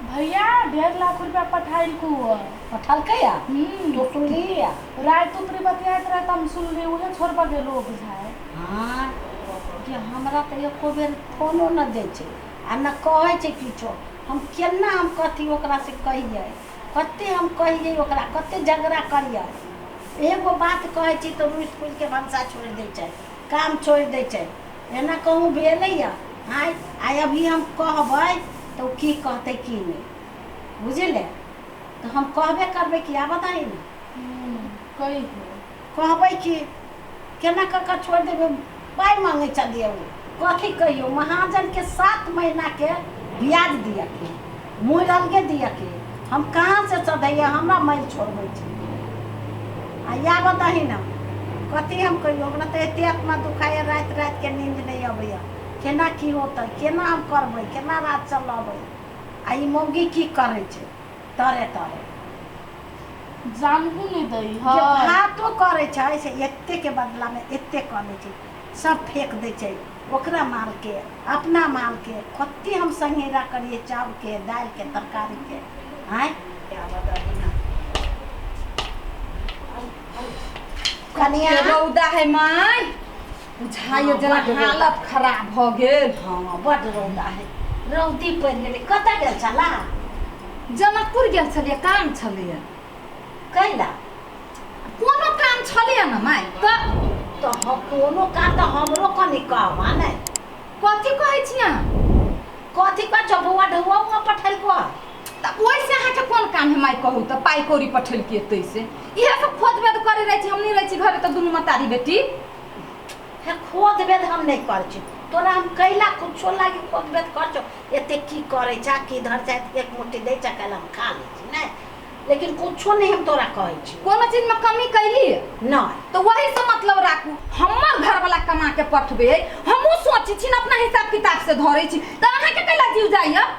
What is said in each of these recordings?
भैया 1.5 लाख रुपया पठाइल को पठाल कया तो सुन लिया रात उतरी बतियात रहे हम सुन ली उहे छोड़बा गेलो बुझाए। हाँ कि हमरा तो एको बेर फोनो न दै छै आ न कहै छै किछो। हम केना हम कथी ओकरा से कहिए, कते हम कहिए ओकरा, कते झगड़ा करिए। एगो बात कहै छी तो रुस फुल के भनसा छोड़ दै छै, काम छोड़ दै छै। एना कहूँ भेलैया आइ अभी हम कहबै तो की कहते की नहीं बुझले। तो हम कहबे करबै कि आ बताई ना कही कहबै कि केना ककर छोड़ देबै। पाई मांगे चलिए कथी कहियो महाजन के 7 महीना के ब्याज दिया के मुँह अलगे दिया के हम कहाँ से सधैया हमरा मैल छोड़बै छी। आ या बताही ना कथी हम कहियो हमरा तो एते आत्मा दुखाए रात रात के नींद नहीं अबैया। केना की होता केना हम करबै केना रात चलबै। आ ई मौगी की करे छै तरे तरे जानबू नहीं दई भातो करे छै से एते के बदला में एते करे छै सब फेंक दै छै ओकरा माल के अपना माल के। कते हम संगेरा करिए चावल के दाल के तरकारी के कनिया रौदा है माय बुझाइयो जना हालत खराब भ गेल। हाँ बड रौदा है रौदी पड़ गेलै। कतऽ गेल छला? जनकपुर गेल छलिए काम छलिए। कैला कोनो काम छलिए न माय तो हम कोनो काम तो हमरो कनी कहवा नहीं। कथी कहै छियै कथी का चबुआ ढुआ पठल को त ओइ से अहाँ के कोन काम है माय कहू त पाई कौड़ी पठल के तै से इहे सब खोदबे त करे रहै छी। हम नहीं रहै छी घरे त दुनु मतारी बेटी है खोद वेद हम नहीं कर छी। तोरा हम कैला कुछो लागी खोद वेद कर छो एते की करे छा की धर जाए एक मुट्ठी दे छा कैला हम खा ले छी नहीं। लेकिन कुछो नहीं हम तोरा कहै छी कोनो चीज में कमी कैली नहीं। तो वही से मतलब राखू हमर घर वाला कमा के पठबे हमहु सोची छी न अपना हिसाब किताब से धरै छी त अहाँ के कैला जीव जाइया।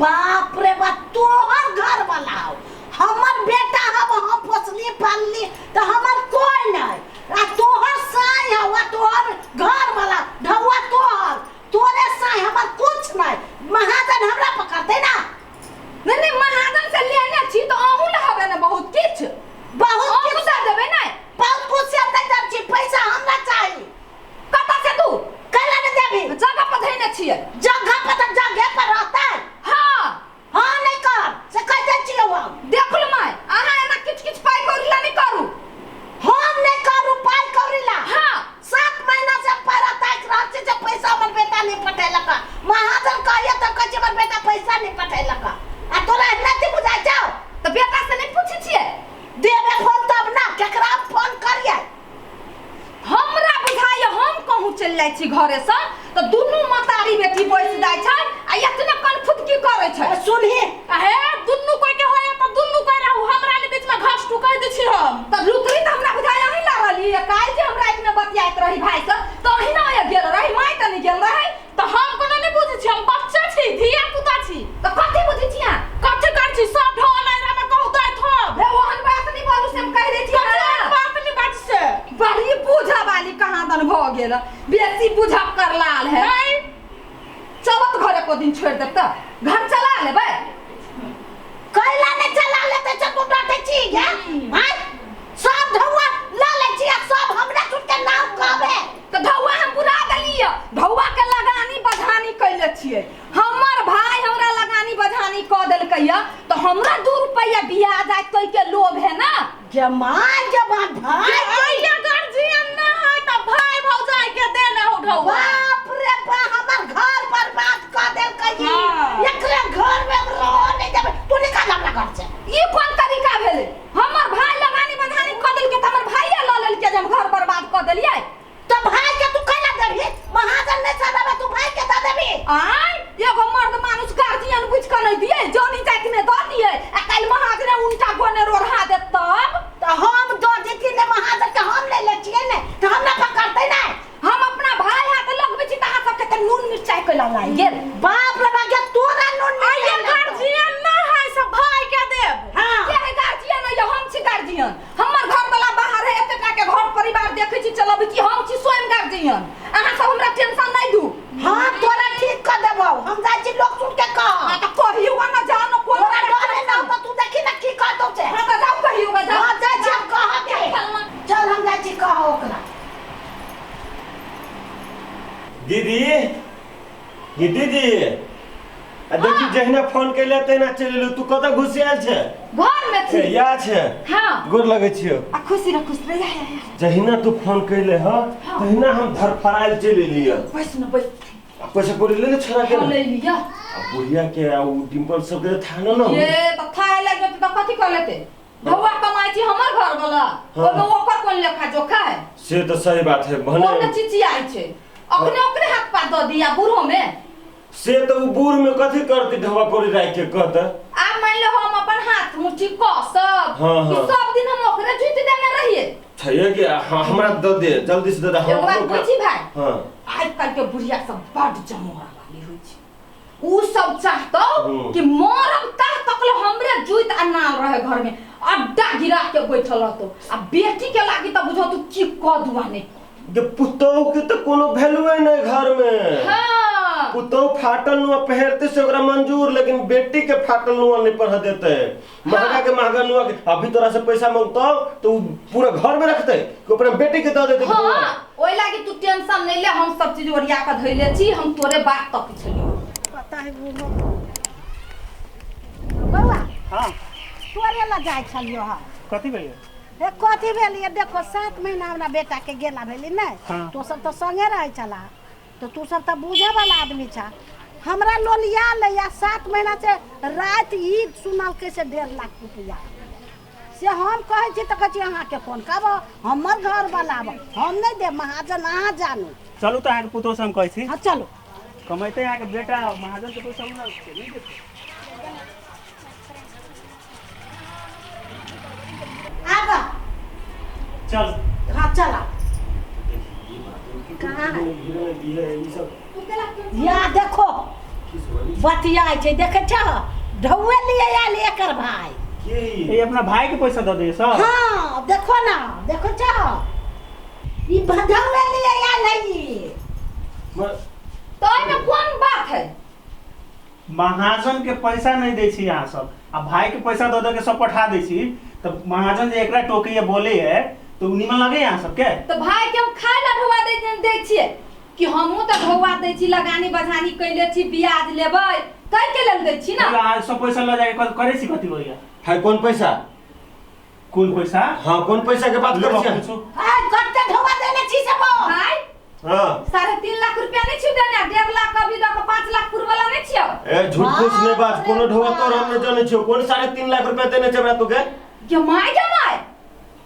बाप रे बाप तोहर घर वाला हो हमर बेटा हम पोसली पालली तो हमर कोई नहीं। आ तोहर साई हवा तोहर घर वाला ढौआ तोरे साई हमर कुछ नहीं। महाजन हमरा पकड़ते ना नहीं महाजन से लेने छी तो अहू लहबे न बहुत किछ बहुत कुछ दे देबे नहीं। बहुत कुछ से दे दर छी पैसा हमरा चाहिए। कता से तू कैला न देबी जगह पर धैने छिए जगह पर तो जगह पर रहता है। हां हां नहीं कर से कह दे छिए हम देखल माय अहाँ एना किछ किछ पाई कौड़ी ला नहीं करू। हम नहीं करू पाई कौड़ी ला। हां 7 महीना से पैरा ताक रहत छै जे पैसा हमर बेटा नहीं पठेलक। महाजन कहिए तो कह हमर बेटा पैसा नहीं पठेलक। आ तोरा नहीं बुझाई जाओ तो बेटा से नहीं पूछे छिए देबे फोन तब ना केकरा फोन करिए। हमरा बुझाय हम कहूँ चल जाय छी घरे से तो दुनु मतारी बेटी बैस जाय छै आ इतना कनफुद की करे छै। सुनही अहे दुन्नु कोई के होय त दुन्नु कोई रहू हमरा ले बीच में घास टुकै दै छी हम। त रुतरी त हमरा बुझाय अही लागली काल जे हमरा इतने बतियात रही भाई से तो अही ना गेल रही माय त नहीं गेल रही त हम कोनो नहीं बुझै छी हम बच्चा छी धिया पुता छी। तो कथी बुझी छिया कथी कर छी सब ढोल नहीं रे कहू दै थो रे ओहन बात नहीं बोलू से हम कह दे छी कथी बात नहीं बात से बड़ी बुझा वाली कहां दन भ गेल बेसी बुझा कर लाल है नहीं चलत घरे को दिन छोड़ दे त घर चला लेबे कैला नहीं चला लेते छ तू डटे छी गे हां सब ढौआ ला ले छी सब हमरा छूट के नाम कहबे तो ढौआ हम बुरा देलिए ढौआ के लगानी बधानी कैले छिए। हमर भाई हमरा लगानी बधानी क देलकैया तो हमरा 2 रुपया ब्याज आय तोय के लोभ है ना जमान जमान भाई भैया गार्जियन ना है त भाई भौजाई के देना हो ढौआ। बाप रे बा हमर घर बर्बाद कर देल कही हाँ। एकरे घर में हम रह नहीं देबे तू निकाल हमरा घर से। ई कोन तरीका भेले हमर भाई लगानी बधानी क देल के त हमर भाईया ल लेल के जे हम घर बर्बाद क देलिए तो भाई के तू कैला देबी महाजन नहीं सदाबे तू भाई के दे देबी। आय एगो मर्द मानुष गार्जियन बुझ के नहीं दिए जोनी जाति में द दिए आ काल महाजन उल्टा गोने रोढ़ा दे तब तो हम दो देती ने महाजन के हम ले ले छिए ने तो हम ना पकड़ते नहीं। हम अपना भाई हाथ ल ये दीदी देखी जहिना फोन कैले तहिना चलि एलू। तू कतऽ घुसियाल छे? घर में थी। या छे? हाँ। गोर लगै छियो। आ खुशी रह खुश रह। जहिना तू फोन कैले ह तहिना हम धरफराइल चलि एलिए। बस न बस। पैसा पूरी ले ले छोरा के। ले लिया। अब बुढ़िया के आ उ डिंपल सब के था न। ये त थाए लगे त कथि कर लेते? भौवा कमाई छी हमर घर वाला। ओमे ओकर कोन लेखा जोखा है? से तो सही बात है भने। कोन चिची आई छे? ओकरे हाथ पा द दिया बूढ़ो में। से तो बूढ़ में कथि करती ढवा कोरी राख के कहत। आ मान लो हम अपन हाथ मुट्ठी क सब कि सब दिन हम ओकरे जुट देने रहिए। छैए कि हमरा द दे जल्दी से दे। एक बात पूछी भाई। हां आज कल के बुढ़िया सब बड़ जमोरा वाली होई छै। उ सब चाहतो कि मरब ता तकले हमरे जुट आ नाल रहे घर में अड्डा गिरा के बैठल रहतो। आ बेटी के लागी त बुझो तू की क दुआ नहीं। ये पुतौ के तो कोनो वैल्यू नहीं घर में। हां पुतौ फाटल नुआ पहनते से ओकरा मंजूर, लेकिन बेटी के फाटल नुआ नहीं पहन देते। महंगा के महंगा नुआ के अभी तोरा से पैसा मांगतो तो पूरा घर में रखते कि अपना बेटी के दे देते। हां ओइ लागी तू टेंशन नहीं ले। हम सब चीज ओरिया के धइले छी। हम तोरे बात तक छलियो। पता है वो बउआ। हां तोरे ला जाय छलियो हा। कथी भइले? ए कथी भेलिए? देखो 7 महीना हमरा बेटा के गेला भेली नै। हाँ। तो सब तो संगे रहे छला। तो तू सब तो बुझे वाला आदमी छा। हमरा लोलिया लैया 7 महीना से रात ईद सुनल कैसे 1.5 लाख रुपया से हम कहै छी त कहै अहाँ के फोन करब हमर घर वाला हम नहीं दे महाजन अहाँ जानू। चलू तो आके पुतो से हम कहै छी। हां चलो कमाइते आके बेटा महाजन के पैसा उना नहीं देते। आबा चल। हां चला। कहाँ है? या देखो बतिया छे देखे छ ढौए लिए आयल एकर भाई। ये अपना भाई के पैसा दे दे सब। हां देखो ना देखो छ ई ढौए लिए आयल है ई। तो एमे कोन बात है? महाजन के पैसा नहीं दे छी यहाँ सब। आ भाई के पैसा दे के सब पठा दे छी। तो महाजन जे एकरा टोके बोले है तो निमन लगे यहाँ सब के। तो भाई के हम खाए ला ढौआ दे छिए कि हमहू तो ढौआ दे छी लगानी बझानी कैले छी ब्याज लेबै कह के लेल दे छी ना। आज सब पैसा ले जाके करे छी कथी होइया? है कौन पैसा? कौन पैसा? हां कौन पैसा के बात कर छी? आ कते ढौआ देले छी सब भाई। हां 3.5 लाख रुपया नहीं छी देना। 1.5 लाख अभी तक 5 लाख पूर्व वाला नहीं छियो। ए झूठ कुछ नहीं बात। कोनो ढोवा तो हम नहीं जाने छियो। कौन 3.5 लाख रुपया देने छबरा तू के? जमाई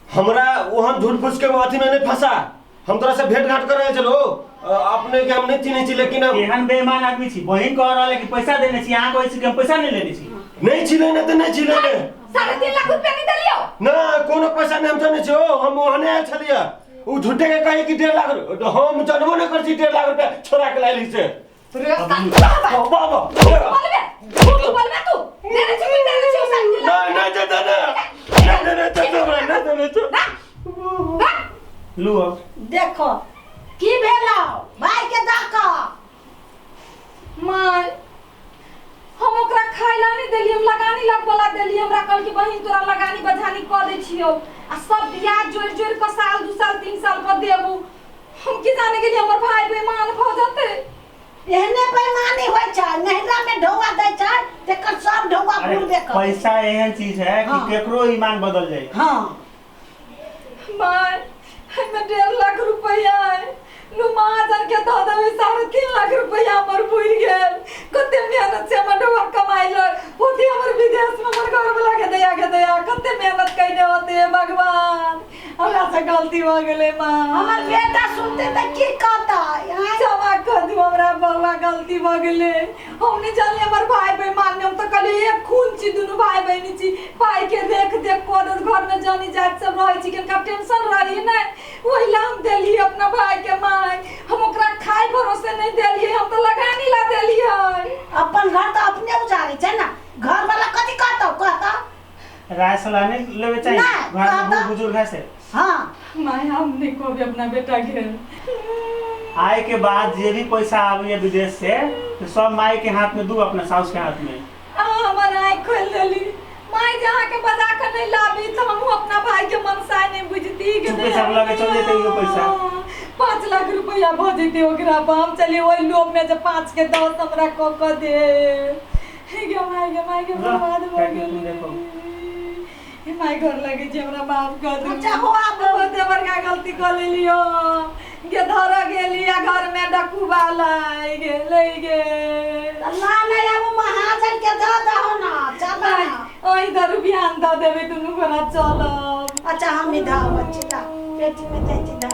हमरा वहां झूठ फूस के अथी में नहीं फंसा। हम तोरा से भेंट घाट कर रहे चलो अपने के हम नहीं चिन्हे छी, लेकिन एहन बेईमान आदमी छी। बहिन कह रहले कि पैसा देने छी, यहाँ कहै छी कि हम पैसा नहीं लेने छी। नहीं छिले ना तो नहीं छिले। 3.5 लाख रुपया नहीं दलियो ना कोनो पैसा नहीं हम जाने छियो। हम वहां आयल छलिए उ झूठे के कहे कि 1.5 लाख हम जानबो नहीं कर छी 1.5 लाख रुपया छोरा के लाइली से। बाबा बोलबे तू देने छी नहीं नहीं दे ना लू देखो की भेलो भाई के दाका माय हम ओकरा खाइला नहीं देली। हम लगानी लगबला देली। हमरा कहल कि बहिन तोरा लगानी बझानी क दे छियो आ सब ब्याज जोड़ जोड़ के साल 2 साल 3 साल पर देबू। हम की जाने गेली हमर भाई बेईमान भ जते। एहने बेईमानी होय छ। नहिरा में ढौआ दे छ तेकर सब ढौआ भूल दे कर। पैसा एहन चीज है कि केकरो ईमान बदल जाए। हां माय हमें 1.5 लाख रुपया है। नु महाजन के दे देबे 3.5 लाख रुपया हमर बुइर गेल। कते मेहनत से हमर ढौआ कमाइल होती हमर विदेश में हमर घर वाला के दया कते मेहनत कइने होते है भगवान। हमरा से गलती हो गेले मां। हमर बेटा सुनते त की कहता क्षमा कर दू हमरा बउआ गलती भ गेले। हम नहीं जाने हमर भाई बेईमान ने। हम तो कहले एक खून छी दुनु भाई बहिनी छी। भाई के देख कोदस घर में जानी जात सब रहै छी के टेंशन रही नै ओहि ला हम देली अपना भाई के मां। हम ओकरा खाए भरोसे नहीं देलिए। हम तो लगानी ला देलिए। अपन घर तो अपने उजारे छै ना। घर वाला कथि कहता राय सलाह नहीं लेवे चाहिए घर में बुजुर्ग है से। हां माय हम नहीं को भी अपना बेटा घेर आए के बाद जे भी पैसा आवे विदेश से तो सब माई के हाथ में दू अपना सास के हाथ में। हमर आँख खोल देली। माय जहाँ के बजा के नहीं लाभी तो हम अपना भाई के मनसाय नहीं बुझती के चुपे चाप लगे चल जेते ये पैसा 5 लाख रुपया भजते ओकरा हम चलिए वही लोभ में जब 5 के 10 हमरा क दे माय के बर्बाद हो गेल माय घर लगे जे हमरा माफ कर दे अच्छा हो आप बहुत बड़का गलती कर लेलियो के धर गेलिया घर में डकुबा लाई गे अल्लाह ने अब महाजन के दे दहो ना चल ओई दरु बिहान द देबे दुनु गोरा चल अच्छा हम इधर बच्ची दा पेटी में दे दी दा